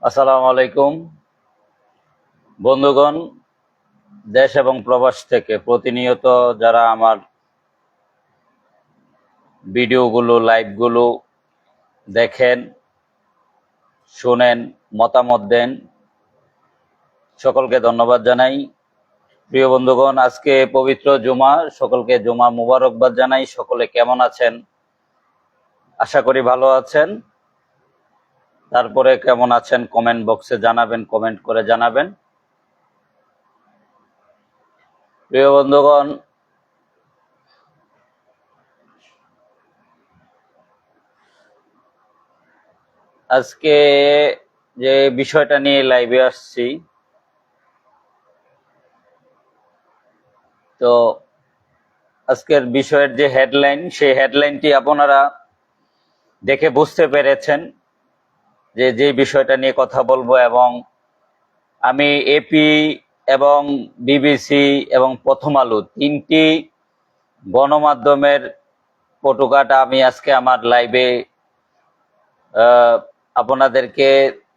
আসসালামু আলাইকুম বন্ধুগণ, দেশ এবং প্রবাস থেকে প্রতিনিয়ত যারা আমার ভিডিওগুলো লাইভগুলো দেখেন, শুনেন, মতামত দেন, সকলকে ধন্যবাদ জানাই। প্রিয় বন্ধুগণ, আজকে পবিত্র জুমা, সকলকে জুমা মুবারকবাদ জানাই। সকলে কেমন আছেন? আশা করি ভালো আছেন। তারপরে কেমন আছেন কমেন্ট বক্সে জানাবেন, কমেন্ট করে জানাবেন। প্রিয় বন্ধুগণ, আজকে যে বিষয়টা নিয়ে লাইভে আসছি, তো আজকের বিষয়ের যে হেডলাইন, সেই হেডলাইনটি আপনারা দেখে বুঝতে পেরেছেন যে বিষয়টা নিয়ে কথা বলবো। এবং আমি এপি এবং বিবিসি এবং প্রথম আলো তিনটি গণমাধ্যমের পটুকাটা আমি আজকে আমার লাইভে আপনাদেরকে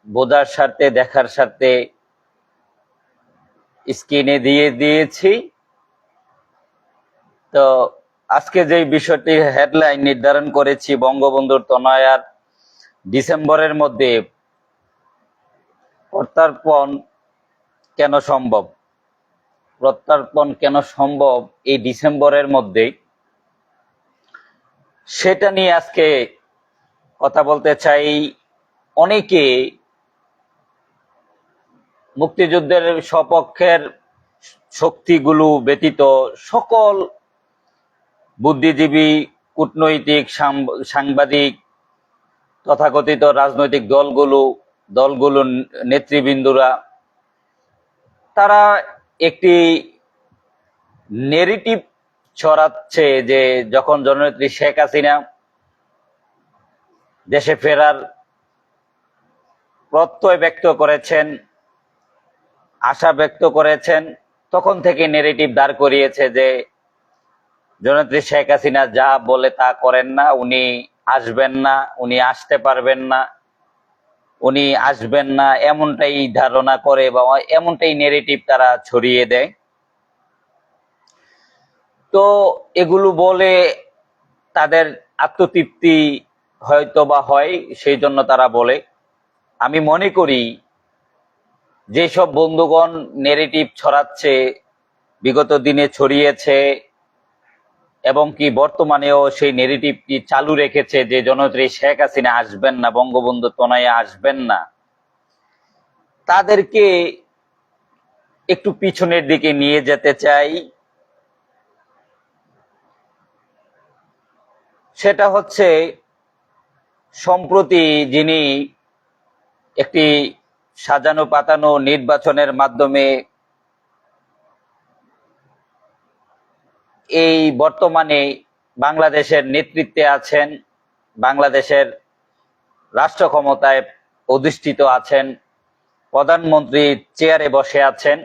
বোঝার স্বার্থে, দেখার স্বার্থে স্ক্রিনে দিয়ে দিয়েছি। তো আজকে যে বিষয়টি হেডলাইন নির্ধারণ করেছি, বঙ্গবন্ধুর তনয়ার ডিসেম্বরের মধ্যে প্রত্যর্পণ কেন সম্ভব, প্রত্যর্পণ কেন সম্ভব এই ডিসেম্বরের মধ্যে, সেটা নিয়ে আজকে কথা বলতে চাই। অনেকে মুক্তিযুদ্ধের সপক্ষের শক্তিগুলো ব্যতীত সকল বুদ্ধিজীবী, কূটনৈতিক, সাংবাদিক, তথাকথিত রাজনৈতিক দলগুলো নেতৃবৃন্দরা, তারা একটি নেগেটিভ ছড়াচ্ছে যে যখন জননেত্রী শেখ হাসিনা দেশে ফেরার প্রত্যয় ব্যক্ত করেছেন, আশা ব্যক্ত করেছেন, তখন থেকে নেগেটিভ দাঁড় করিয়েছে যে জননেত্রী শেখ হাসিনা যা বলে তা করেন না, উনি আসবেন না, উনি আসতে পারবেন না, উনি আসবেন না, এমনটাই ধারণা করে বা এমনটাই নেগেটিভ তারা ছড়িয়ে দেয়। তো এগুলো বলে তাদের আত্মতৃপ্তি হয়তো বা হয়, সেই জন্য তারা বলে। আমি মনে করি যেসব বন্ধুগণ নেগেটিভ ছড়াচ্ছে, বিগত দিনে ছড়িয়েছে এবং কি বর্তমানেও সেই নেগেটিভটি চালু রেখেছে যে জননেত্রী শেখ হাসিনা আসবেন না, বঙ্গবন্ধু তনয়া আসবেন না, তাদেরকে একটু পিছনের দিকে নিয়ে যেতে চাই। সেটা হচ্ছে, সম্প্রতি যিনি একটি সাজানো পাতানো নির্বাচনের মাধ্যমে এই বর্তমানে বাংলাদেশের নেতৃত্বে আছেন, বাংলাদেশের রাষ্ট্র ক্ষমতায় অধিষ্ঠিত আছেন, প্রধানমন্ত্রী চেয়ারে বসে আছেন,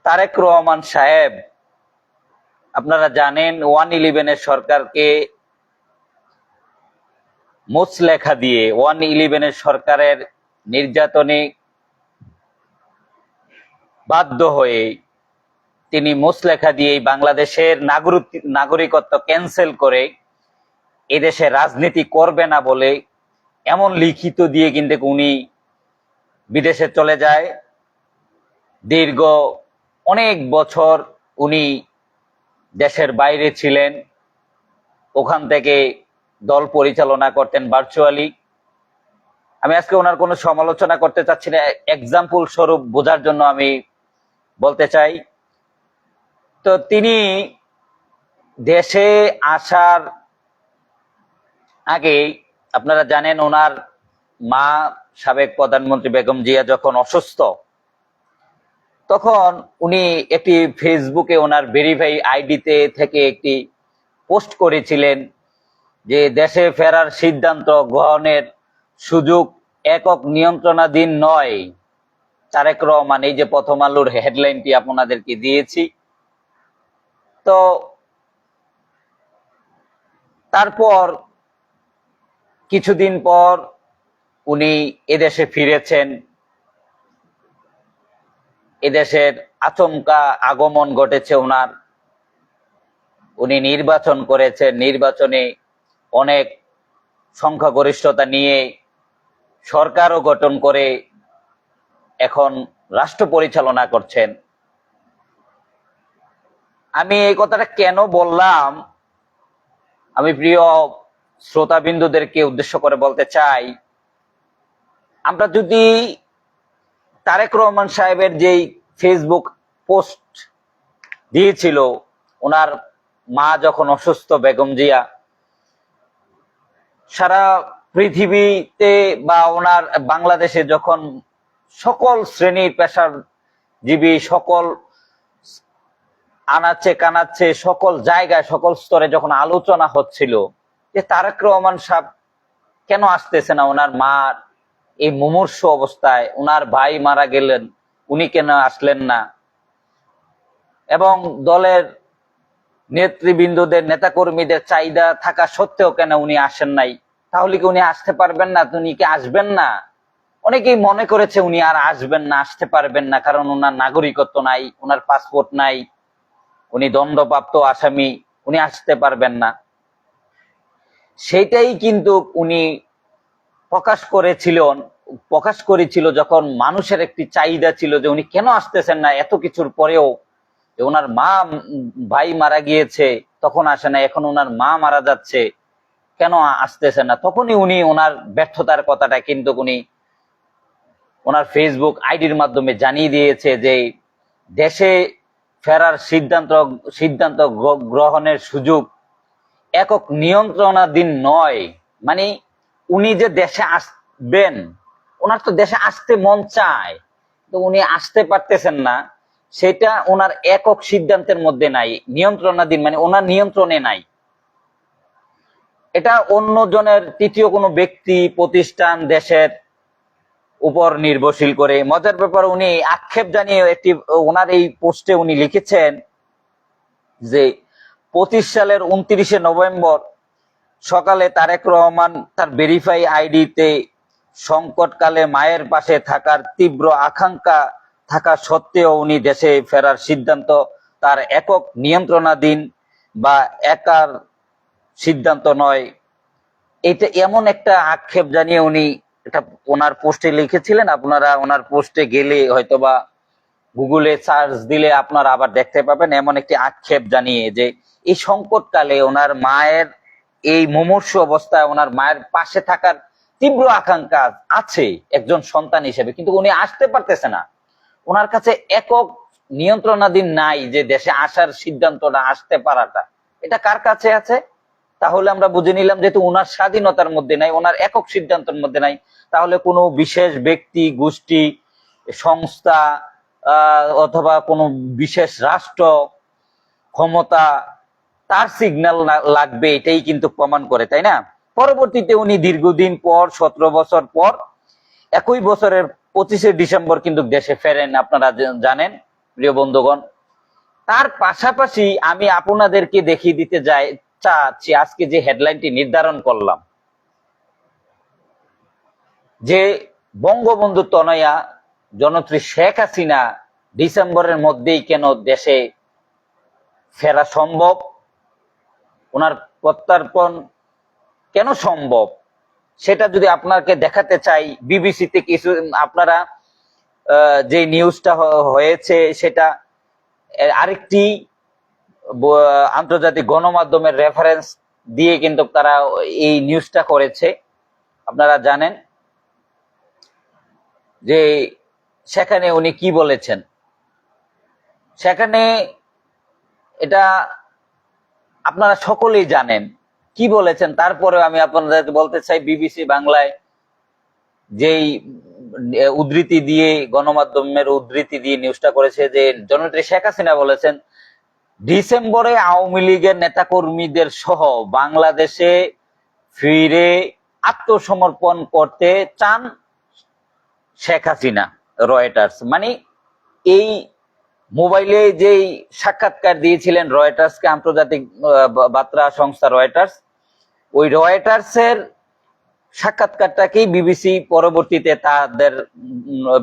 তারেক রহমান সাহেব, আপনারা জানেন 111 সরকারকে মুচলেখা দিয়ে, 111 সরকারের নির্যাতনে বাধ্য হয়ে তিনি মুচলেখা দিয়ে বাংলাদেশের নাগরিকত্ব ক্যান্সেল করে এদেশে রাজনীতি করবে না বলে এমন লিখিত দিয়ে কিন্তু উনি বিদেশে চলে যায়। দীর্ঘ অনেক বছর উনি দেশের বাইরে ছিলেন, ওখান থেকে দল পরিচালনা করতেন ভার্চুয়ালি। আমি আজকে ওনার কোনো সমালোচনা করতে চাচ্ছি না, এক্সাম্পল স্বরূপ বোঝার জন্য আমি বলতে চাই। তো তিনি দেশে আসার আগে আপনারা জানেন ওনার মা সাবেক প্রধানমন্ত্রী বেগম জিয়া যখন অসুস্থ, তখন উনি একটি ফেসবুকে ওনার ভেরিফাই আইডিতে থেকে একটি পোস্ট করেছিলেন যে দেশে ফেরার সিদ্ধান্ত গ্রহণের সুযোগ একক নিয়ন্ত্রণাধীন নয়, তারেক রহমান, এই যে প্রথম আলোর হেডলাইনটি আপনাদেরকে দিয়েছি। তো তারপর কিছুদিন পর উনি এদেশে ফিরেছেন। এদেশের আচমকা আগমন ঘটেছে ওনার। উনি নির্বাচন করেছেন, নির্বাচনে অনেক সংখ্যাগরিষ্ঠতা নিয়ে সরকারও গঠন করে এখন রাষ্ট্র পরিচালনা করছেন। আমি এই কথাটা কেন বললাম, আমি প্রিয় শ্রোতাবিন্দুদেরকে উদ্দেশ্য করে বলতে চাই, আমরা যদি তারেক রহমান সাহেবের যেই ফেসবুক পোস্ট দিয়েছিল, ওনার মা যখন অসুস্থ, বেগম জিয়া, সারা পৃথিবীতে বা ওনার বাংলাদেশে যখন সকল শ্রেণীর পেশাজীবী, সকল আনাচ্ছে কানাচ্ছে, সকল জায়গায় সকল স্তরে যখন আলোচনা হচ্ছিল যে তারেক রহমান সাহেব কেন আসতেছে না, ওনার মার এই মুমূর্ষু অবস্থায়, ওনার ভাই মারা গেলেন, উনি কেন আসলেন না, এবং দলের নেতৃবৃন্দদের নেতাকর্মীদের চাহিদা থাকা সত্ত্বেও কেন উনি আসেন নাই, তাহলে কি উনি আসতে পারবেন না, উনি কি আসবেন না? অনেকেই মনে করেছে উনি আর আসবেন না, আসতে পারবেন না, কারণ ওনার নাগরিকত্ব নাই, ওনার পাসপোর্ট নাই, উনি দণ্ডপ্রাপ্ত আসামি, উনি আসতে পারবেন না। সেইটাই কিন্তু উনি প্রকাশ করেছিল যখন মানুষের একটি চাহিদা ছিল যে উনি কেন আসতেছেন না, এত কিছুর পরেও, যে ওনার ভাই মারা গিয়েছে তখন আসে না, এখন ওনার মা মারা যাচ্ছে, কেন আসতেছে না? তখনই উনি ওনার ব্যর্থতার কথাটা কিন্তু উনি ওনার ফেসবুক আইডির মাধ্যমে জানিয়ে দিয়েছে যে দেশে ফেরার সিদ্ধান্ত গ্রহণের সুযোগ একক নিয়ন্ত্রণাধীন নয়। মানে উনি যে দেশে আসবেন, ওনার তো দেশে আসতে মন চায়, তো উনি আসতে পারতেছেন না, সেটা ওনার একক সিদ্ধান্তের মধ্যে নাই, নিয়ন্ত্রণাধীন মানে ওনার নিয়ন্ত্রণে নাই। এটা অন্যজনের, তৃতীয় কোনো ব্যক্তি, প্রতিষ্ঠান, দেশের উপর নির্ভরশীল করে। মজার ব্যাপার, উনি আক্ষেপ জানিয়ে একটি ওনার এই পোস্টে উনি লিখেছেন যে 25 সালের 29শে নভেম্বর সকালে তারেক রহমান তার ভেরিফাই আইডিতে সংকটকালে মায়ের পাশে থাকার তীব্র আকাঙ্ক্ষা থাকা সত্ত্বেও উনি দেশে ফেরার সিদ্ধান্ত তার একক নিয়ন্ত্রণাধীন বা একার সিদ্ধান্ত নয়। এটা এমন একটা আক্ষেপ জানিয়ে উনি এটা ওনার পোস্টে লিখেছিলেন। আপনারা ওনার পোস্টে গেলে হয়তোবা গুগলে সার্চ দিলে আপনারা আবার দেখতে পাবেন, এমন একটি আক্ষেপ জানিয়ে যে এই সংকটকালে ওনার মায়ের এই মুমূর্ষু অবস্থায় ওনার মায়ের পাশে থাকার তীব্র আকাঙ্ক্ষা আছে একজন সন্তান হিসেবে, কিন্তু উনি আসতে পারতেছে না, ওনার কাছে একক নিয়ন্ত্রণাধীন নাই যে দেশে আসার সিদ্ধান্তটা, আসতে পারাটা, এটা কার কাছে আছে? তাহলে আমরা বুঝে নিলাম যেহেতু ওনার স্বাধীনতার মধ্যে নাই, ওনার একক সিদ্ধান্তের মধ্যে নাই, তাহলে কোনো বিশেষ ব্যক্তি, গোষ্ঠী, সংস্থা অথবা কোনো বিশেষ রাষ্ট্র ক্ষমতা, তার সিগন্যাল লাগবে, এটাই কিন্তু প্রমাণ করে, তাই না? পরবর্তীতে উনি দীর্ঘদিন পর, 17 বছর পর, একই বছরের 25শে ডিসেম্বর কিন্তু দেশে ফেরেন, আপনারা জানেন প্রিয় বন্ধুগণ। তার পাশাপাশি আমি আপনাদেরকে দেখিয়ে দিতে চাচ্ছি আজকে যে হেডলাইনটি নির্ধারণ করলাম, যে বঙ্গবন্ধু তনয়া জননেত্রী শেখ হাসিনা ডিসেম্বরের মধ্যেই কেন দেশে ফেরা সম্ভব, ওনার প্রত্যর্পণ কেন সম্ভব, সেটা যদি আপনাকে দেখাতে চাই, বিবিসিতে কিছু আপনারা যে নিউজটা হয়েছে সেটা আরেকটি আন্তর্জাতিক গণমাধ্যমের রেফারেন্স দিয়ে কিন্তু তারা এই নিউজটা করেছে। আপনারা জানেন যে সেখানে উনি কি বলেছেন, সেখানে এটা আপনারা সকলেই জানেন কি বলেছেন। তারপরে আমি আপনাদেরকে বলতে চাই, বিবিসি বাংলায় যেই উদ্ধৃতি দিয়ে, গণমাধ্যমের উদ্ধৃতি দিয়ে নিউজটা করেছে, যে জননেত্রী শেখ হাসিনা বলেছেন ডিসেম্বরে আওয়ামী লীগের নেতাকর্মীদের সহ বাংলাদেশে ফিরে আত্মসমর্পণ করতে চান শেখ হাসিনা। রয়টার্স, মানে এই মোবাইলে যেই সাক্ষাৎকার দিয়েছিলেন রয়টার্সকে, আন্তর্জাতিক বার্তা সংস্থা রয়টার্স, ওই রয়টার্সের সাক্ষাৎকারটাকেই বিবিসি পরবর্তীতে তাদের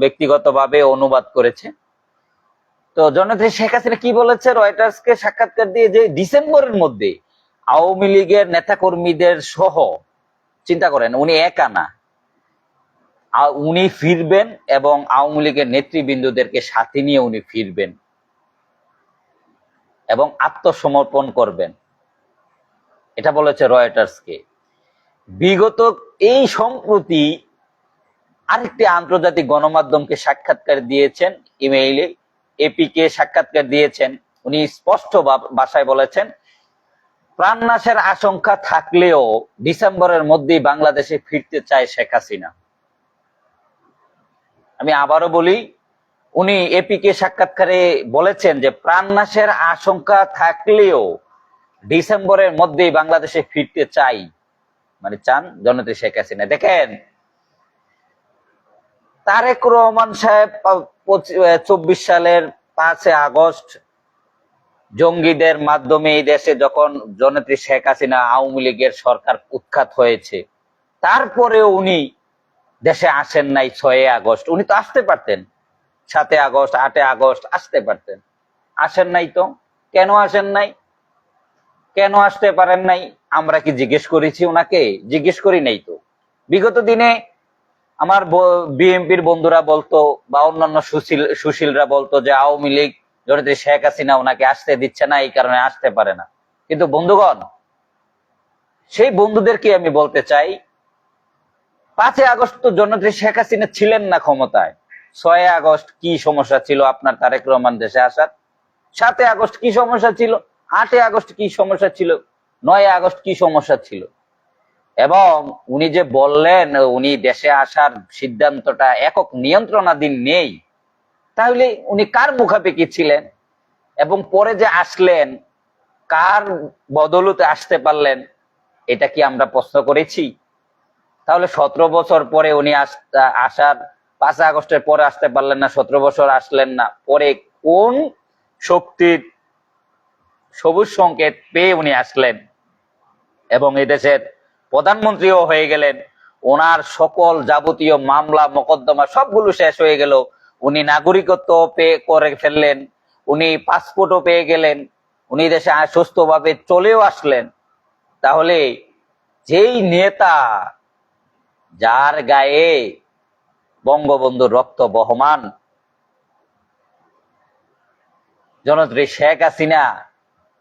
ব্যক্তিগতভাবে অনুবাদ করেছে। তো জননেত্রী শেখ হাসিনা কি বলেছে রয়টার্সকে সাক্ষাৎকার দিয়ে, যে ডিসেম্বরের মধ্যে আওয়ামী লীগের নেতাকর্মীদের সহ, চিন্তা করেন উনি একা না, উনি ফিরবেন এবং আওয়ামী লীগের নেতৃবৃন্দদেরকে সাথে নিয়ে উনি ফিরবেন এবং আত্মসমর্পণ করবেন, এটা বলেছে রয়টার্সকে। বিগত এই সম্প্রতি আরেকটি আন্তর্জাতিক গণমাধ্যমকে সাক্ষাৎকার দিয়েছেন, ইমেইলে এপিকে সাক্ষাৎকার দিয়েছেন। উনি স্পষ্ট ভাষায় বলেছেন, প্রাণনাশের আশঙ্কা থাকলেও ডিসেম্বরের মধ্যেই বাংলাদেশে ফিরতে চায় শেখ হাসিনা। আমি আবারও বলি, উনি এপিকে সাক্ষাৎকারে বলেছেন যে প্রাণনাশের আশঙ্কা থাকলেও ডিসেম্বরের মধ্যেই বাংলাদেশে ফিরতে চাই, মানে চান জননেত্রী শেখ হাসিনা। দেখেন, তারেক রহমান সাহেব 24 সালের 5 আগস্ট জঙ্গিদের মাধ্যমে এই দেশে যখন জননেত্রী শেখ হাসিনা আওয়ামী লীগের সরকার উৎখাত হয়েছে, তারপরেও উনি দেশে আসেন নাই 6 আগস্ট। উনি তো আসতে পারতেন, 7 আগস্ট 8 আগস্ট আসতে পারতেন, আসেন নাই। তো কেন আসেন নাই, কেন আসতে পারেন নাই? আমরা কি জিজ্ঞেস করেছি ওনাকে? জিজ্ঞেস করি নাই তো। বিগত দিনে আমার বিএনপির বন্ধুরা বলতো বা অন্যান্য সুশীলরা বলতো যে আওয়ামী লীগ জননেত্রী শেখ হাসিনা ওনাকে আসতে দিচ্ছে না, এই কারণে আসতে পারে না। কিন্তু বন্ধুগণ, সেই বন্ধুদেরকে আমি বলতে চাই, 5 আগস্ট তো জননেত্রী শেখ হাসিনা ছিলেন না ক্ষমতায়। 6 আগস্ট কি সমস্যা ছিল আপনার তারেক রহমান দেশে আসার? 7 আগস্ট কি সমস্যা ছিল? 8 আগস্ট কি সমস্যা ছিল? 9 আগস্ট কি সমস্যা ছিল? এবং উনি যে বললেন উনি দেশে আসার সিদ্ধান্তটা একক নিয়ন্ত্রণাধীন নেই, তাহলে উনি কার মুখাপেক্ষি ছিলেন? এবং পরে যে আসলেন, কার বদৌলতে আসতে পারলেন, এটা কি আমরা প্রশ্ন করেছি? তাহলে 17 বছর পরে উনি আসার 5 আগস্টের পরে আসতে পারলেন না, 17 বছর আসলেন না, পরে কোন শক্তির সবুজ সংকেত পেয়ে উনি আসলেন এবং এদেশের প্রধানমন্ত্রীও হয়ে গেলেন? ওনার সকল যাবতীয় মামলা মোকদ্দমা সবগুলো শেষ হয়ে গেল, উনি নাগরিকত্ব পেয়ে করে ফেললেন, উনি পাসপোর্টও পেয়ে গেলেন, উনি দেশে সুস্থভাবে চলেও আসলেন। তাহলে যেই নেতা, যার গায়ে বঙ্গবন্ধুর রক্ত বহমান, জননেত্রী শেখ হাসিনা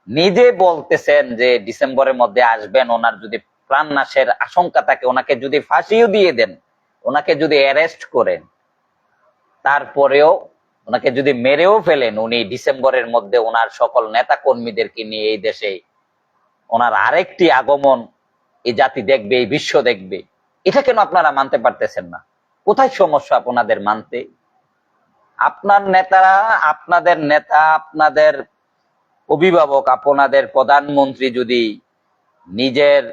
নিজে বলতেছেন যে ডিসেম্বরের মধ্যে আসবেন, ওনার যদি প্রাণনাশের আশঙ্কা থাকে, ওনাকে যদি ফাঁসিও দিয়ে দেন, ওনাকে যদি অ্যারেস্ট করেন, তারপরেও ওনাকে যদি মেরেও ফেলেন, উনি ডিসেম্বরের মধ্যে ওনার সকল নেতা কর্মীদেরকে নিয়ে এই দেশে ওনার আরেকটি আগমন এই জাতি দেখবে, এই বিশ্ব দেখবে। এটা কেন আপনারা মানতে পারতেছেন না? কোথায় সমস্যা আপনাদের মানতে? আপনার নেতারা, আপনাদের নেতা, আপনাদের অভিভাবক, আপনাদের প্রধানমন্ত্রী যদি নিজের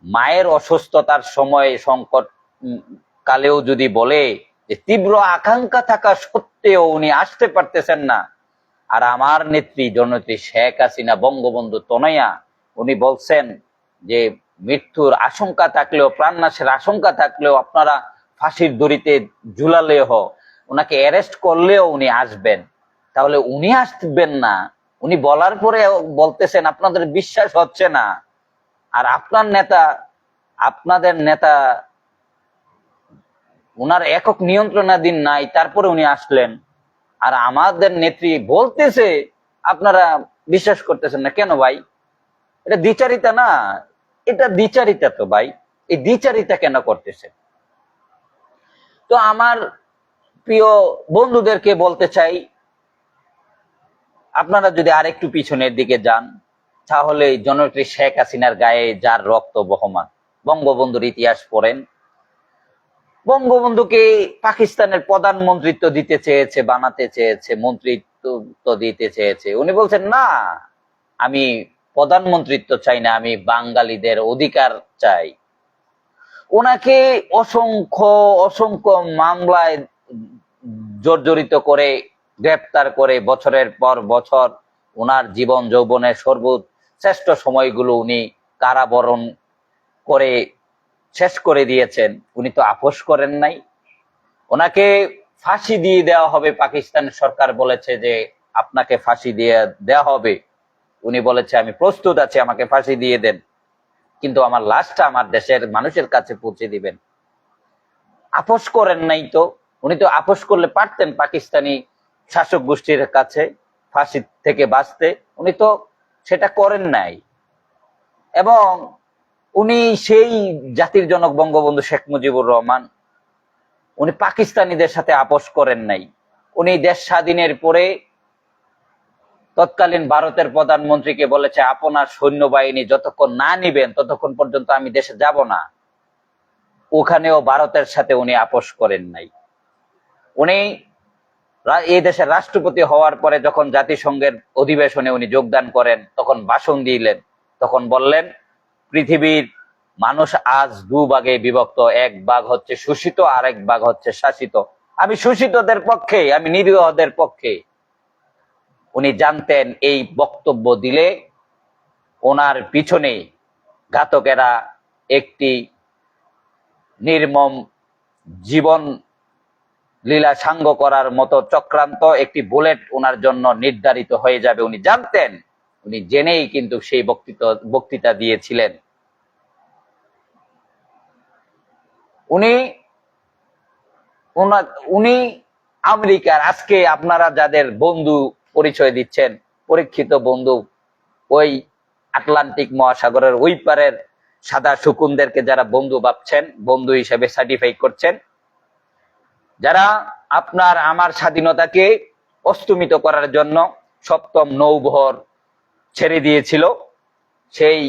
মায়ের অসুস্থতার সময় সংকট কালেও যদি বলে যে তীব্র আকাঙ্ক্ষা থাকা সত্ত্বেও উনি আসতে পারতেছেন না, আর আমার নেত্রী জননেত্রী শেখ হাসিনা বঙ্গবন্ধু তনয়া উনি বলছেন যে মৃত্যুর আশঙ্কা থাকলেও, প্রাণনাশের আশঙ্কা থাকলেও আপনারা ফাঁসির দড়িতে ঝুলালেও, ওনাকে অ্যারেস্ট করলেও উনি আসবেন, তাহলে উনি আসবেন না? উনি বলার পরে বলতেছেন আপনাদের বিশ্বাস হচ্ছে না। আর আপনার নেতা, আপনাদের নেতা উনার একক নিয়ন্ত্রণাধীন নাই, তারপরে উনি আসলেন। আর আমাদের নেত্রী বলতেছে, আপনারা বিশ্বাস করতেছেন না কেন ভাই? এটা দ্বিচারিতা না? এটা দ্বিচারিতা তো ভাই, এই দ্বিচারিতা কেন করতেছে? তো আমার প্রিয় বন্ধুদেরকে বলতে চাই, আপনারা যদি আরেকটু পিছনের দিকে যান, তাহলে জননেত্রী শেখ হাসিনার গায়ে যার রক্ত বহমান, বঙ্গবন্ধুর ইতিহাস পড়েন। বঙ্গবন্ধুকে পাকিস্তানের প্রধানমন্ত্রিত্ব দিতে চেয়েছে, বানাতে চেয়েছে, মন্ত্রিত্ব দিতে চেয়েছে। উনি বলছেন না, আমি প্রধানমন্ত্রিত্ব চাই না, আমি বাঙালিদের অধিকার চাই। ওনাকে অসংখ্য অসংখ্য মামলায় জর্জরিত করে গ্রেপ্তার করে বছরের পর বছর ওনার জীবন যৌবনের সর্বশ্রেষ্ঠ সময়গুলো উনি কারাবরণ করে শেষ করে দিয়েছেন। উনি তো আপোষ করেন নাই। ওনাকে ফাঁসি দিয়ে দেওয়া হবে, পাকিস্তান সরকার বলেছে যে আপনাকে ফাঁসি দিয়ে দেওয়া হবে। উনি বলেছে আমি প্রস্তুত আছি, আমাকে ফাঁসি দিয়ে দেন, কিন্তু আমার লাশটা আমার দেশের মানুষের কাছে পৌঁছে দিবেন। আপোষ করেন নাই তো। উনি তো আপোষ করলে পারতেন পাকিস্তানি শাসক গোষ্ঠীর কাছে ফাঁসি থেকে বাঁচতে, উনি তো সেটা করেন নাই। এবং উনি সেই জাতির জনক বঙ্গবন্ধু শেখ মুজিবুর রহমান, উনি পাকিস্তানিদের সাথে আপোষ করেন নাই। উনি দেশ স্বাধীনের পরে তৎকালীন ভারতের প্রধানমন্ত্রীকে বলেছে আপনার সৈন্যবাহিনী যতক্ষণ না নিবেন ততক্ষণ পর্যন্ত আমি দেশে যাব না। ওখানেও ভারতের সাথে উনি আপোষ করেন নাই। উনি এই দেশের রাষ্ট্রপতি হওয়ার পরে যখন জাতিসংঘের অধিবেশনে উনি যোগদান করেন, তখন ভাষণ দিলেন, তখন বললেন পৃথিবীর মানুষ আজ দুভাগে বিভক্ত, এক ভাগ হচ্ছে শোষিত, আরেক ভাগ হচ্ছে শাসিত। আমি শোষিতদের পক্ষে, আমি নিরীহদের পক্ষে। উনি জানতেন এই বক্তব্য দিলে ওনার পিছনে ঘাতকেরা একটি নির্মম জীবন লীলা সাঙ্গ করার মতো চক্রান্ত, একটি বুলেট ওনার জন্য নির্ধারিত হয়ে যাবে। উনি জানতেন, উনি জেনেই কিন্তু সেই বক্তৃতা দিয়েছিলেন। উনি আমেরিকার, আজকে আপনারা যাদের বন্ধু পরিচয় দিচ্ছেন, পরীক্ষিত বন্ধু, ওই আটলান্টিক মহাসাগরের ওই পারের সাদা শকুনদেরকে যারা বন্ধু ভাবছেন, বন্ধু হিসেবে সার্টিফাই করছেন, যারা আপনার আমার স্বাধীনতাকে অস্তমিত করার জন্য সপ্তম নৌবহর ছেড়ে দিয়েছিল, সেই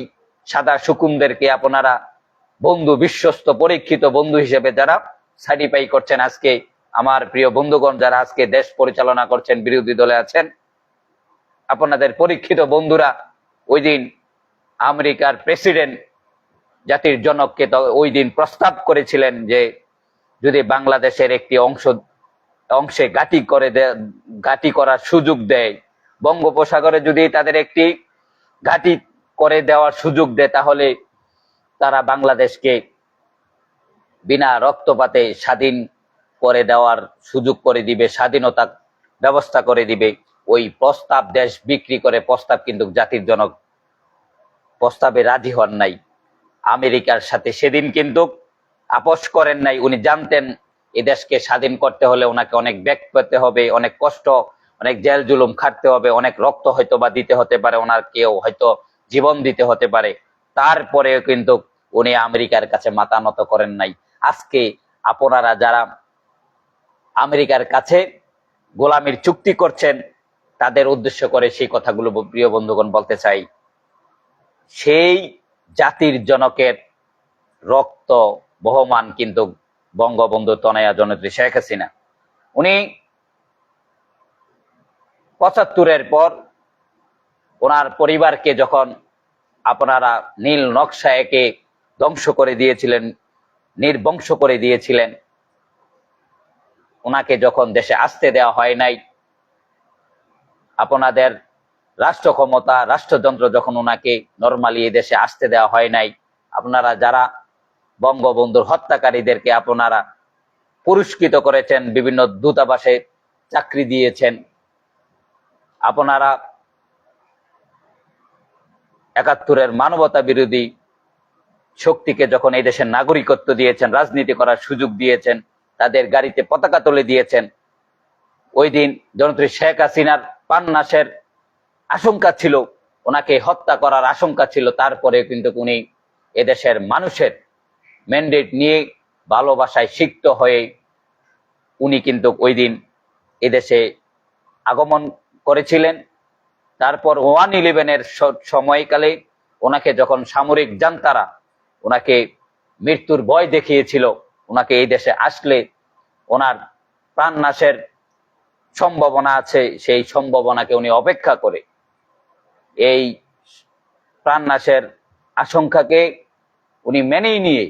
সাদা শকুনদেরকে আপনারা বন্ধু, বিশ্বস্ত পরীক্ষিত বন্ধু হিসেবে যারা সার্টিফাই করছেন, আজকে আমার প্রিয় বন্ধুগণ যারা আজকে দেশ পরিচালনা করছেন, বিরোধী দলে আছেন, আপনাদের পরীক্ষিত বন্ধুরা ওই দিন আমেরিকার প্রেসিডেন্ট জাতির জনককে ওই দিন প্রস্তাব করেছিলেন যে যদি বাংলাদেশের একটি অংশে ঘাঁটি করার সুযোগ দেয়, বঙ্গোপসাগরে যদি তাদের একটি ঘাঁটি করে দেওয়ার সুযোগ দেয়, তাহলে তারা বাংলাদেশকে বিনা রক্তপাতে স্বাধীন করে দেওয়ার সুযোগ করে দিবে, স্বাধীনতা ব্যবস্থা করে দিবে। ওই প্রস্তাব দেশ বিক্রি করে প্রস্তাব, কিন্তু জাতির জনক প্রস্তাবে রাজি হন নাই। আমেরিকার সাথে সেদিন কিন্তু আপোষ করেন নাই। উনি জানতেন এই দেশকে স্বাধীন করতে হলে ওনাকে অনেক ব্যাগ পেতে হবে, অনেক কষ্ট, অনেক জেল জুলুম খাটতে হবে, অনেক রক্ত হয়তো বা দিতে হতে পারে, ওনার কেউ হয়তো জীবন দিতে হতে পারে। তারপরেও কিন্তু উনি আমেরিকার কাছে মাথা নত করেন নাই। আজকে আপনারা যারা আমেরিকার কাছে গোলামির চুক্তি করছেন, তাদের উদ্দেশ্য করে সেই কথাগুলো প্রিয় বন্ধুগণ বলতে চাই। সেই জাতির জনকের রক্ত বহমান কিন্তু বঙ্গবন্ধু তনয়া জনত্রী শেখ হাসিনা। উনি ৭৫-এর পর ওনার পরিবারকে যখন আপনারা নীল নকশা একে ধ্বংস করে দিয়েছিলেন, নির্বংশ করে দিয়েছিলেন, ওনাকে যখন দেশে আসতে দেওয়া হয় নাই, আপনাদের রাষ্ট্র ক্ষমতা, রাষ্ট্রযন্ত্র যখন ওনাকে নরমালি এই দেশে আসতে দেওয়া হয় নাই, আপনারা যারা বঙ্গবন্ধুর হত্যাকারীদেরকে আপনারা পুরস্কৃত করেছেন, বিভিন্ন দূতাবাসে চাকরি দিয়েছেন, আপনারা ৭১-এর মানবতা বিরোধী শক্তিকে যখন এই দেশের নাগরিকত্ব দিয়েছেন, রাজনীতি করার সুযোগ দিয়েছেন, তাদের গাড়িতে পতাকা তুলে দিয়েছেন, ওই দিন জননেত্রী শেখ হাসিনার প্রাণনাশের আশঙ্কা ছিল, ওনাকে হত্যা করার আশঙ্কা ছিল। তারপরে কিন্তু উনি এদেশের মানুষের ম্যান্ডেট নিয়ে ভালোবাসায় সিক্ত হয়ে উনি কিন্তু ওই দিন এদেশে আগমন করেছিলেন। তারপর 1/11-এর সময়কালে ওনাকে যখন সামরিক জান্তারা ওনাকে মৃত্যুর ভয় দেখিয়েছিল, ওনাকে এই দেশে আসলে ওনার প্রাণনাশের সম্ভাবনা আছে, সেই সম্ভাবনাকে উনি অপেক্ষা করে এই প্রাণনাশের আশঙ্কাকে উনি মেনেই নিয়ে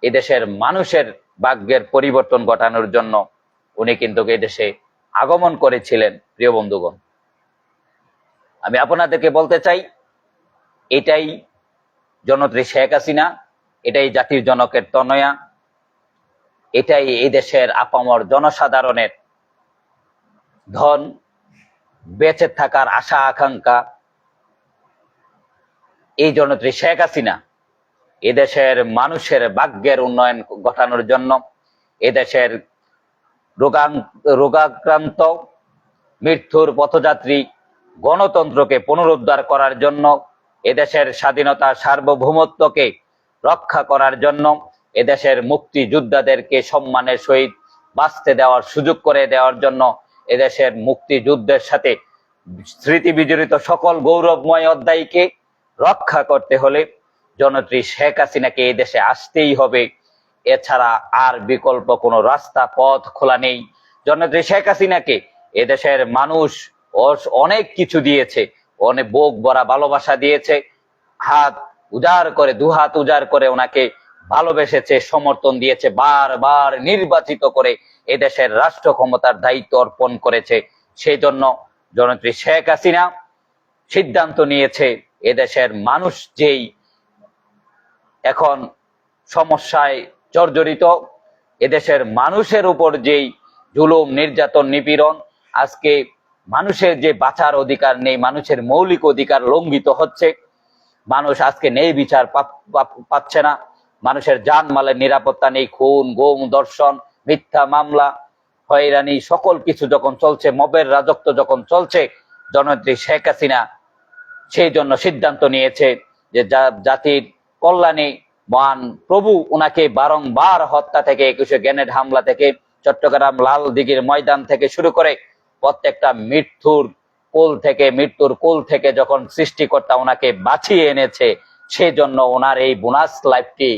এদেশের মানুষের ভাগ্যের পরিবর্তন ঘটানোর জন্য উনি কিন্তু এই দেশে আগমন করেছিলেন। প্রিয় বন্ধুগণ, আমি আপনাদেরকে বলতে চাই, এটাই জনত্রী শেখ হাসিনা, এটাই জাতির জনকের তনয়া, এটাই এই দেশের আপামর জনসাধারণের ধন, বেঁচে থাকার আশা আকাঙ্ক্ষা। এই জনত্রী শেখ হাসিনা এদেশের মানুষের ভাগ্যের উন্নয়ন ঘটানোর জন্য, এদেশের রোগাক্রান্ত, মৃত্যুর পথযাত্রী গণতন্ত্রকে পুনরুদ্ধার করার জন্য, এদেশের স্বাধীনতা সার্বভৌমত্বকে রক্ষা করার জন্য, এদেশের মুক্তিযোদ্ধাদেরকে সম্মানের সহিত বাঁচতে দেওয়ার সুযোগ করে দেওয়ার জন্য, এদেশের মুক্তিযুদ্ধের সাথে স্মৃতি বিজড়িত সকল গৌরবময় অধ্যায়কে রক্ষা করতে হলে জনত্রী শেখ হাসিনাকে এই দেশে আসতেই হবে। এছাড়া আর বিকল্প কোনো রাস্তা পথ খোলা নেই। জনত্রী শেখ হাসিনাকে এদেশের মানুষ অনেক কিছু দিয়েছে, অনেক বুক ভরা ভালোবাসা দিয়েছে, হাত উজাড় করে, দুহাত উজাড় করে ওনাকে ভালোবেসেছে, সমর্থন দিয়েছে, বারবার নির্বাচিত করে এদেশের রাষ্ট্র ক্ষমতার দায়িত্ব অর্পণ করেছে। সেই জন্য জনত্রী শেখ হাসিনা সিদ্ধান্ত নিয়েছে, এদেশের মানুষ যেই এখন সমস্যায় জর্জরিত, এদেশের মানুষের উপর যেই জুলুম, নির্যাতন, নিপীড়ন, আজকে মানুষের যে বাঁচার অধিকার নেই, মানুষের মৌলিক অধিকার লঙ্ঘিত হচ্ছে, মানুষ আজকে নেই বিচার পাচ্ছে না, মানুষের জানমালের নিরাপত্তা নেই, খুন, গুম, ধর্ষণ, মিথ্যা মামলা, হয়রানি, সকল কিছু যখন চলছে, মবের রাজত্ব যখন চলছে, জননেত্রী শেখ হাসিনা সেই জন্য সিদ্ধান্ত নিয়েছে যে জাতির কল্যাণে মহান প্রভু ওনাকে বারংবার হত্যা থেকে, 21শে গ্রেনেড হামলা থেকে, চট্টগ্রাম লাল দিঘির ময়দান থেকে শুরু করে প্রত্যেকটা মৃত্যুর কোল থেকে যখন সৃষ্টিকর্তা ওনাকে বাঁচিয়ে এনেছে, সেই জন্য ওনার এই বোনাস লাইফটি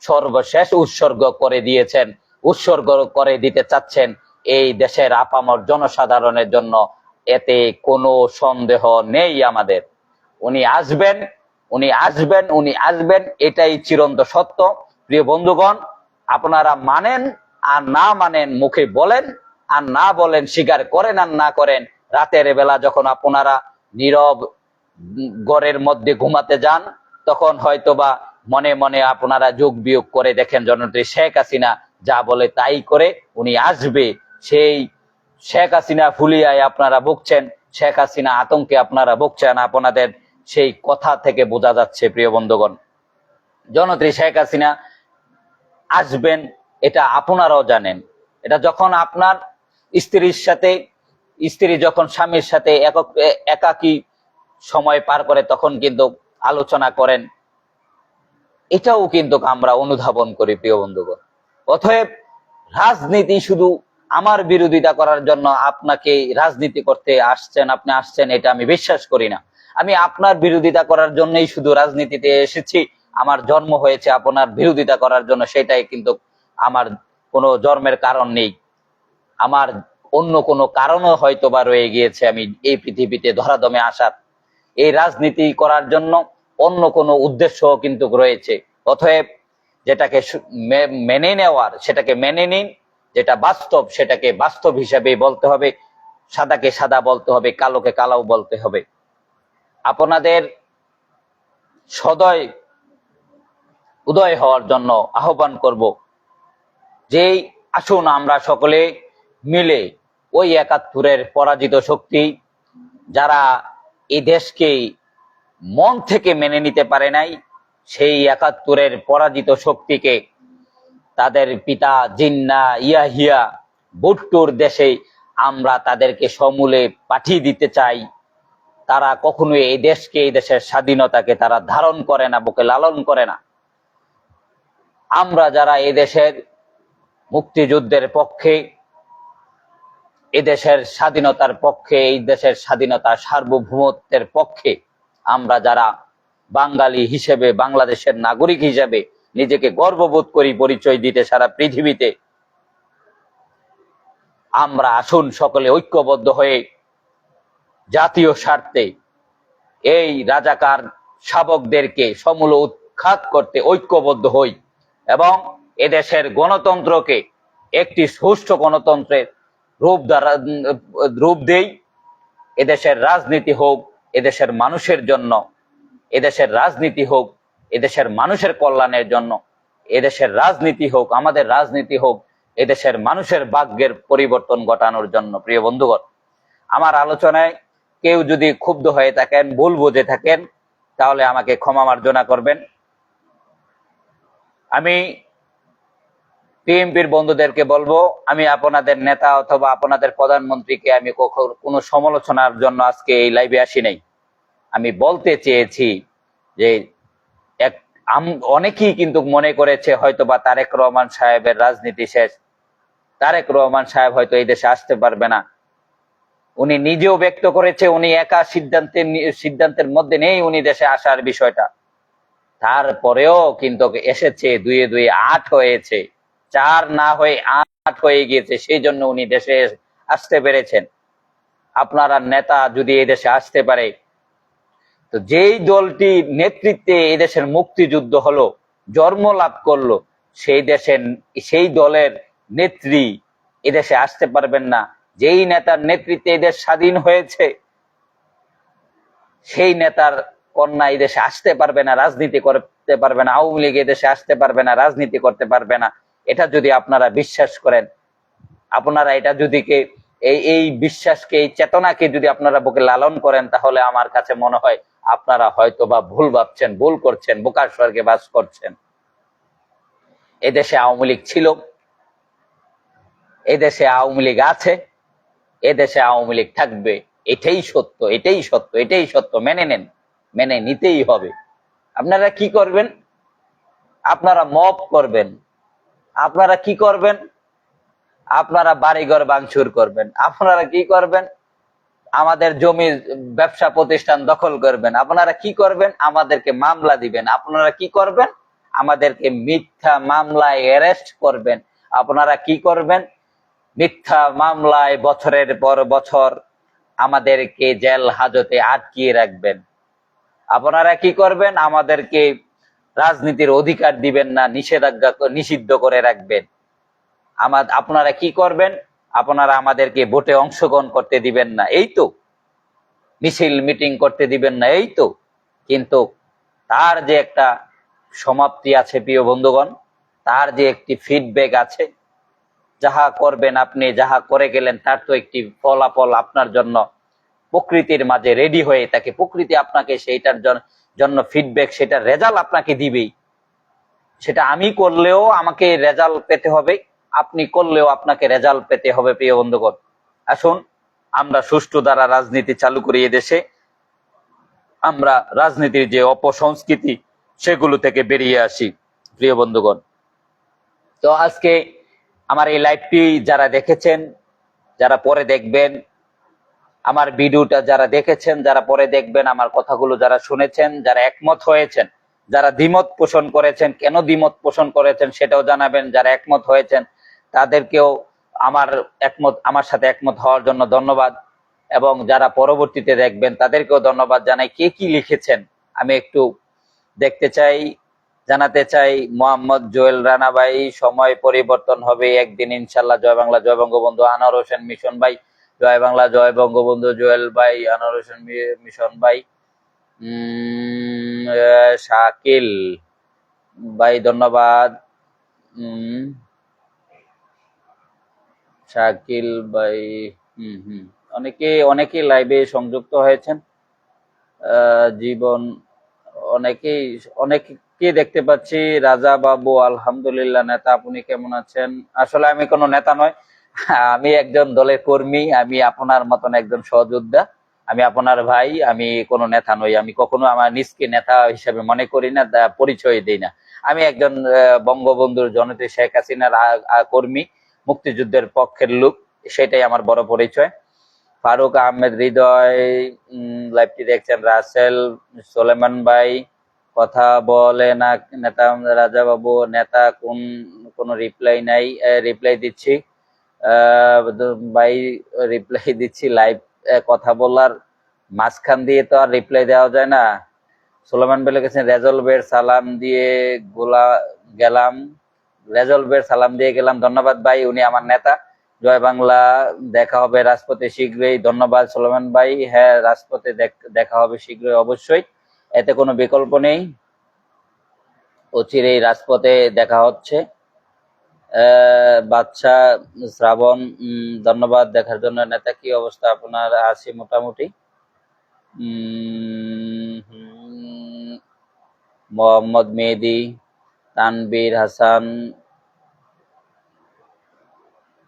সর্বশেষ উৎসর্গ করে দিয়েছেন, উৎসর্গ করে দিতে চাচ্ছেন এই দেশের আপামর জনসাধারণের জন্য। এতে কোনো সন্দেহ নেই আমাদের। উনি আসবেন, উনি আসবেন, উনি আসবেন, এটাই চিরন্ত সত্য। প্রিয় বন্ধুগণ, আপনারা মানেন আর না মানেন, মুখে বলেন আর না বলেন, স্বীকার করেন আর না করেন, রাতের বেলা যখন আপনারা নীরব ঘরের মধ্যে ঘুমাতে যান, তখন হয়তোবা মনে মনে আপনারা যোগ বিয়োগ করে দেখেন জননেত্রী শেখ হাসিনা যা বলে তাই করে উনি আসবে। সেই শেখ হাসিনা ফুলিয়ায় আপনারা ভুগছেন, শেখ হাসিনা আতঙ্কে আপনারা ভুগছেন, আপনাদের সেই কথা থেকে বোঝা যাচ্ছে। প্রিয় বন্ধুগণ, জননেত্রী শেখ হাসিনা আসবেন, এটা আপনারাও জানেন। এটা যখন আপনার স্ত্রী যখন স্বামীর সাথে একাকী সময় পার করে, তখন কিন্তু আলোচনা করেন, এটাও কিন্তু আমরা অনুধাবন করি। প্রিয় বন্ধুগণ, অতএব রাজনীতি শুধু আমার বিরোধিতা করার জন্য আপনাকে রাজনীতি করতে আপনি আসছেন, এটা আমি বিশ্বাস করি না। আমি আপনার বিরোধিতা করার জন্যই শুধু রাজনীতিতে এসেছি, আমার জন্ম হয়েছে আপনার বিরোধিতা করার জন্য, সেটাই কিন্তু আমার কোনো জন্মের কারণ নেই। আমার অন্য কোনো কারণও হয়তো বা রয়ে গিয়েছে আমি এই পৃথিবীতে ধরাদমে আসার। এই রাজনীতি করার জন্য অন্য কোনো উদ্দেশ্য কিন্তু রয়েছে। অতএব যেটাকে মেনে নেওয়ার সেটাকে মেনে নিন, যেটা বাস্তব সেটাকে বাস্তব হিসাবে বলতে হবে, সাদাকে সাদা বলতে হবে, কালোকে কালাও বলতে হবে। আপনাদের সদয় উদয় হওয়ার জন্য আহ্বান করব, যেই আসুন আমরা সকলে মিলে ওই ৭১-এর পরাজিত শক্তি, যারা এই দেশকে মন থেকে মেনে নিতে পারে নাই, সেই ৭১-এর পরাজিত শক্তিকে তাদের পিতা জিন্না ইয়াহিয়া ভুট্টোর দেশে আমরা তাদেরকে সমূলে পাঠিয়ে দিতে চাই। তারা কখনো এই দেশকে, এই দেশের স্বাধীনতাকে তারা ধারণ করে না, বুকে লালন করে না। আমরা যারা এই দেশের মুক্তিযুদ্ধের পক্ষে, এদেশের স্বাধীনতার পক্ষে, এই দেশের স্বাধীনতা সার্বভৌমত্বের পক্ষে, আমরা যারা বাঙালি হিসেবে, বাংলাদেশের নাগরিক হিসেবে নিজেকে গর্ববোধ করি পরিচয় দিতে সারা পৃথিবীতে, আমরা আসুন সকলে ঐক্যবদ্ধ হয়ে জাতীয় স্বার্থে এই রাজাকার শাবকদেরকে সমূলে উৎখাত করতে ঐক্যবদ্ধ হই এবং এদেশের গণতন্ত্রকে একটি সুষ্ঠু গণতন্ত্রের রূপ দেই। এদেশের রাজনীতি হোক এদেশের মানুষের জন্য, এদেশের রাজনীতি হোক এদেশের মানুষের কল্যাণের জন্য, এদেশের রাজনীতি হোক, আমাদের রাজনীতি হোক এদেশের মানুষের ভাগ্যের পরিবর্তন ঘটানোর জন্য। প্রিয় বন্ধুগণ, আমার আলোচনায় কেউ যদি ক্ষুব্ধ হয়ে থাকেন, ভুল বুঝে থাকেন, তাহলে আমাকে ক্ষমা মার্জনা করবেন। আমি বিএনপির বন্ধুদেরকে বলবো, আমি আপনাদের নেতা অথবা আপনাদের প্রধানমন্ত্রীকে আমি কোনো সমালোচনার জন্য আজকে এই লাইভে আসি নাই। আমি বলতে চেয়েছি যে অনেকেই কিন্তু মনে করেছে হয়তোবা তারেক রহমান সাহেবের রাজনীতি শেষ, তারেক রহমান সাহেব হয়তো এই দেশে আসতে পারবে না। উনি নিজেও ব্যক্ত করেছে উনি একা সিদ্ধান্তের মধ্যে নেই উনি দেশে আসার বিষয়টা। তারপরেও কিন্তু এসেছে, 2 2 8 হয়েছে, 4 না হয়ে 8 হয়ে গিয়েছে, সেই জন্য উনি দেশে আসতে পেরেছেন। আপনারা নেতা যদি এই দেশে আসতে পারে, তো যেই দলটি নেতৃত্বে এদেশের মুক্তিযুদ্ধ হলো, জন্ম লাভ করলো, সেই দলের নেত্রী এদেশে আসতে পারবেন না। যেই নেতার নেতৃত্বে এদেশ স্বাধীন হয়েছে, সেই নেতার কন্যা এদেশে আসতে পারবে না, রাজনীতি করতে পারবে না। আওয়ামী লীগ এদেশে আসতে পারবে না, রাজনীতি করতে পারবে না। এটা যদি আপনারা বিশ্বাস করেন, আপনারা এটা যদি এই বিশ্বাসকে, এই চেতনাকে যদি আপনারা বুকে লালন করেন, তাহলে আমার কাছে মনে হয় আপনারা হয়তো বা ভুল ভাবছেন, ভুল করছেন, বোকার স্বর্গে বাস করছেন। এদেশে আওয়ামী লীগ ছিল, এদেশে আওয়ামী লীগ আছে, এদেশে আওয়ামী লীগ থাকবে। এটাই সত্য, এটাই সত্য, এটাই সত্য। মেনে নেন, মেনে নিতেই হবে। আপনারা কি করবেন? আপনারা মব করবেন। আপনারা কি করবেন? আপনারা বাড়িঘর ভাঙচুর করবেন। আপনারা কি করবেন? আমাদের জমি ব্যবসা প্রতিষ্ঠান দখল করবেন। আপনারা কি করবেন? আমাদেরকে মামলা দিবেন। আপনারা কি করবেন? আমাদেরকে মিথ্যা মামলায় অ্যারেস্ট করবেন। আপনারা কি করবেন? মিথ্যা মামলায় বছরের পর বছর আমাদেরকে জেল হাজতে আটকিয়ে রাখবেন। আপনারা কি করবেন? আমাদেরকে রাজনীতির অধিকার দিবেন না, নিষিদ্ধ করে রাখবেন। আপনারা কি করবেন? আপনারা আমাদেরকে ভোটে অংশগ্রহণ করতে দিবেন না, এই তো। মিছিল মিটিং করতে দিবেন না, এই তো। কিন্তু তার যে একটা সমাপ্তি আছে প্রিয় বন্ধুগণ, তার যে একটি ফিডব্যাক আছে, যাহা করবেন আপনি, যাহা করে গেলেন, তার তো একটি ফলাফল আপনার জন্য প্রকৃতির মাঝে রেডি হয়ে থাকে। প্রকৃতি আপনাকে সেইটার জন্য ফিডব্যাক, সেটা রেজাল্ট আপনাকে দিবেই। সেটা আমি করলেও আমাকে রেজাল্ট পেতে হবে, আপনি করলেও আপনাকে রেজাল্ট পেতে হবে। প্রিয় বন্ধুগণ, আসুন আমরা সুষ্ঠু দ্বারা রাজনীতি চালু করি এদেশে। আমরা রাজনীতির যে অপসংস্কৃতি, সেগুলো থেকে বেরিয়ে আসি। প্রিয় বন্ধুগণ, তো আজকে আমার এই লাইভটি যারা দেখেছেন, যারা পরে দেখবেন, আমার ভিডিওটা যারা দেখেছেন, যারা পরে দেখবেন, আমার কথাগুলো যারা শুনেছেন, যারা একমত হয়েছেন, যারা দ্বিমত পোষণ করেছেন, কেন দ্বিমত পোষণ করেছেন সেটাও জানাবেন। যারা একমত হয়েছেন তাদেরকেও আমার সাথে একমত হওয়ার জন্য ধন্যবাদ। এবং যারা পরবর্তীতে দেখবেন তাদেরকেও ধন্যবাদ জানাই। কে কি লিখেছেন আমি একটু দেখতে চাই, জানাতে চাই। মোহাম্মদ জোয়েল রানা ভাই, সময় পরিবর্তন হবে একদিন ইনশাল্লাহ। জয় বাংলা, জয় বঙ্গবন্ধু। আনোয়ার হোসেন মিশন ভাই, জয় বাংলা, জয় বঙ্গবন্ধু। জোয়েল ভাই, আনোয়ার হোসেন মিশন ভাই, শাকিল ভাই ধন্যবাদ। শাকিল ভাই, অনেকেই লাইভে সংযুক্ত হয়েছেন। জীবন, অনেকে দেখতে পাচ্ছি। রাজা বাবু, আলহামদুলিল্লাহ। নেতা, আপনি কেমন আছেন? আসলে আমি কোনো নেতা নয়, আমি একজন দলের কর্মী। আমি আপনার মতন একজন সহযোদ্ধা। আমি আপনার ভাই। আমি কোনো নেতা নই। আমি কখনো আমার নিজকে নেতা হিসেবে মনে করি না, পরিচয় দিই না। আমি একজন বঙ্গবন্ধুর জননেত্রী শেখ হাসিনার কর্মী, মুক্তিযুদ্ধের পক্ষের লোক। সেটাই আমার বড় পরিচয়। ফারুক আহমেদ হৃদয় লাইভটি দেখছেন। রাসেল সোলেমান ভাই, কথা বলে না নেতা রাজা বাবু। নেতা কোনো রিপ্লাই নাই। রিপ্লাই দিচ্ছি ভাই, রিপ্লাই দিচ্ছি। লাইভ কথা বলার মাঝখান দিয়ে তো আর রিপ্লাই দেওয়া যায় না। সোলেমান ভাই লিখেছেন, রেজলবের সালাম দিয়ে গেলাম। রেজলবের সালাম দিয়ে গেলাম। ধন্যবাদ ভাই, উনি আমার নেতা। জয় বাংলা, দেখা হবে রাজপথে শীঘ্রই। ধন্যবাদ সুলেমান ভাই। হ্যাঁ, রাজপথে দেখা হবে শীঘ্রই, অবশ্যই, এতে কোনো বিকল্প নেই। অচিরেই রাজপথে দেখা হচ্ছে। বাচ্চা শ্রাবণ, ধন্যবাদ দেখার জন্য। নেতা, কি অবস্থা আপনার? আছি মোটামুটি। মোহাম্মদ মেহেদি, তানবীর হাসান,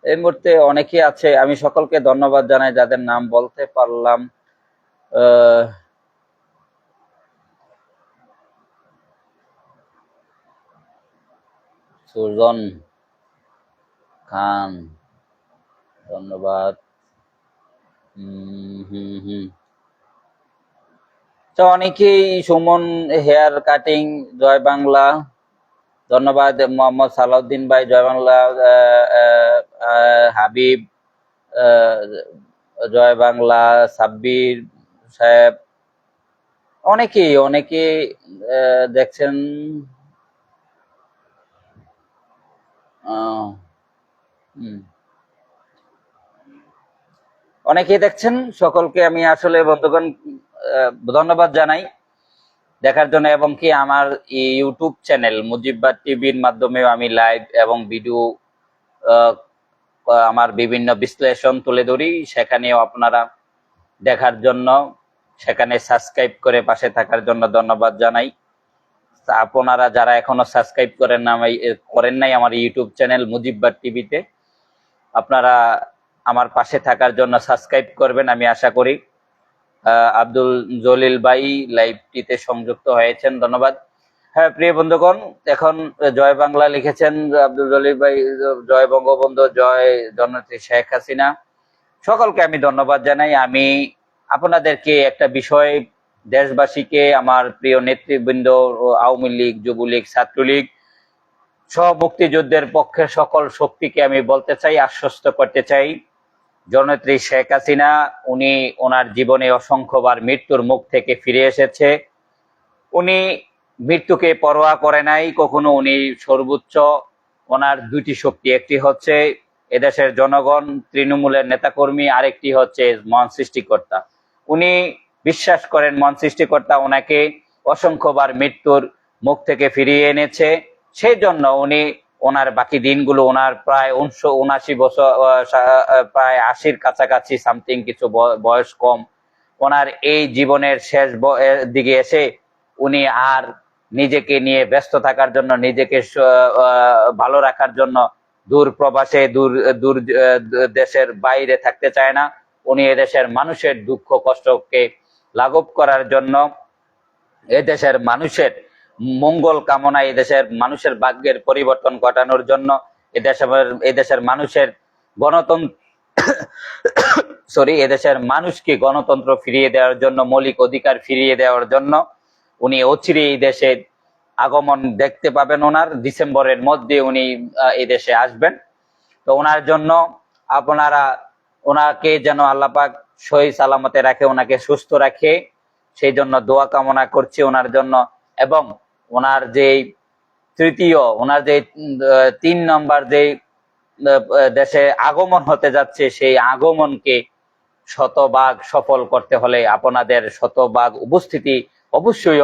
এই মুহূর্তে অনেকেই আছে। আমি সকলকে ধন্যবাদ জানাই যাদের নাম বলতে পারলাম। সুজন খান, ধন্যবাদ। তো অনেকেই, সুমন হেয়ার কাটিং, জয় বাংলা, ধন্যবাদ। মোহাম্মদ সালাউদ্দিন ভাই, জয় বাংলা। হাবিব, জয় বাংলা। সাব্বির সাহেব, অনেকেই দেখছেন। অনেকেই দেখছেন, সকলকে আমি আসলে বন্ধুগণ ধন্যবাদ জানাই দেখার জন্য। এবং কি আমার ইউটিউব চ্যানেল মুজিববাদ টিভির মাধ্যমেও আমি লাইভ এবং ভিডিও আমার বিভিন্ন বিশ্লেষণ তুলে ধরি, সেখানেও আপনারা দেখার জন্য, সেখানে সাবস্ক্রাইব করে পাশে থাকার জন্য ধন্যবাদ জানাই। আপনারা যারা এখনো সাবস্ক্রাইব করেন নাই আমার ইউটিউব চ্যানেল মুজিববাদ টিভিতে, আপনারা আমার পাশে থাকার জন্য সাবস্ক্রাইব করবেন, আমি আশা করি। আব্দুল জলিল ভাই লাইভটিতে সংযুক্ত হয়েছেন, ধন্যবাদ। হ্যাঁ প্রিয় বন্ধুগণ, এখন জয় বাংলা লিখেছেন আব্দুল জলিল ভাই। জয় বঙ্গবন্ধু, জয় জননেত্রী শেখ হাসিনা। সকলকে আমি ধন্যবাদ জানাই। আমি আপনাদেরকে একটা বিষয়, দেশবাসীকে, আমার প্রিয় নেতৃবৃন্দ, আওয়ামী লীগ, যুবলীগ, ছাত্রলীগ, সব মুক্তিযুদ্ধের পক্ষে সকল শক্তিকে আমি বলতে চাই, আশ্বস্ত করতে চাই, জননেত্রী শেখ হাসিনা উনি ওনার জীবনে অসংখ্যবার মৃত্যুর মুখ থেকে ফিরে এসেছে। উনি মৃত্যুকে পরোয়া করে নাই কখনো। উনি সর্বোচ্চ, ওনার দুইটি শক্তি, একটি হচ্ছে এদেশের জনগণ, তৃণমূলের নেতাকর্মী, আরেকটি হচ্ছে মহান সৃষ্টিকর্তা। উনি বিশ্বাস করেন মহান সৃষ্টিকর্তা ওনাকে অসংখ্যবার মৃত্যুর মুখ থেকে ফিরিয়ে এনেছে। সেই জন্য উনি ওনার বাকি দিনগুলো, ওনার প্রায় 79 বছর, প্রায় 80-র কাছাকাছি সামথিং কিছু বয়স কম, ওনার এই জীবনের শেষ দিকে এসে উনি আর নিজেকে নিয়ে ব্যস্ত থাকার জন্য, নিজেকে ভালো রাখার জন্য দূর প্রবাসে, দূর দেশের বাইরে থাকতে চায় না। উনি এদেশের মানুষের দুঃখ কষ্টকে লাঘব করার জন্য, এদেশের মানুষের মঙ্গল কামনায়, এদেশের মানুষের ভাগ্যের পরিবর্তন ঘটানোর জন্য, এদেশের মানুষের এদেশের মানুষকে গণতন্ত্র ফিরিয়ে দেওয়ার জন্য, মৌলিক অধিকার ফিরিয়ে দেওয়ার জন্য উনি অচিরেই এই দেশে আগমন দেখতে পাবেন। ওনার ডিসেম্বরের মধ্যে উনি এই দেশে আসবেন। তো ওনার জন্য আপনারা ওনাকে যেন আল্লাহ পাক সহি সালামতে রাখে, ওনাকে সুস্থ রাখে, সেই জন্য দোয়া কামনা করছি ওনার জন্য। এবং ওনার যে ওনার যে 3 নম্বর যে দেশে আগমন হতে যাচ্ছে, সেই আগমনকে শতভাগ সফল করতে হলে আপনাদের শতভাগ উপস্থিতি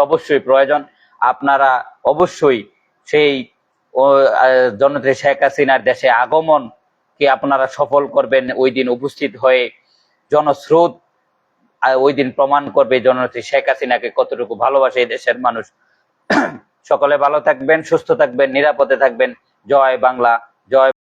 অবশ্যই প্রয়োজন। আপনারা অবশ্যই সেই জননেত্রী শেখ হাসিনার দেশে আগমন কে আপনারা সফল করবেন। ওই দিন উপস্থিত হয়ে জনস্রোত ওই দিন প্রমাণ করবে জননেত্রী শেখ হাসিনাকে কতটুকু ভালোবাসে এই দেশের মানুষ। সকলে ভালো থাকবেন, সুস্থ থাকবেন, নিরাপদে থাকবেন। জয় বাংলা, জয়।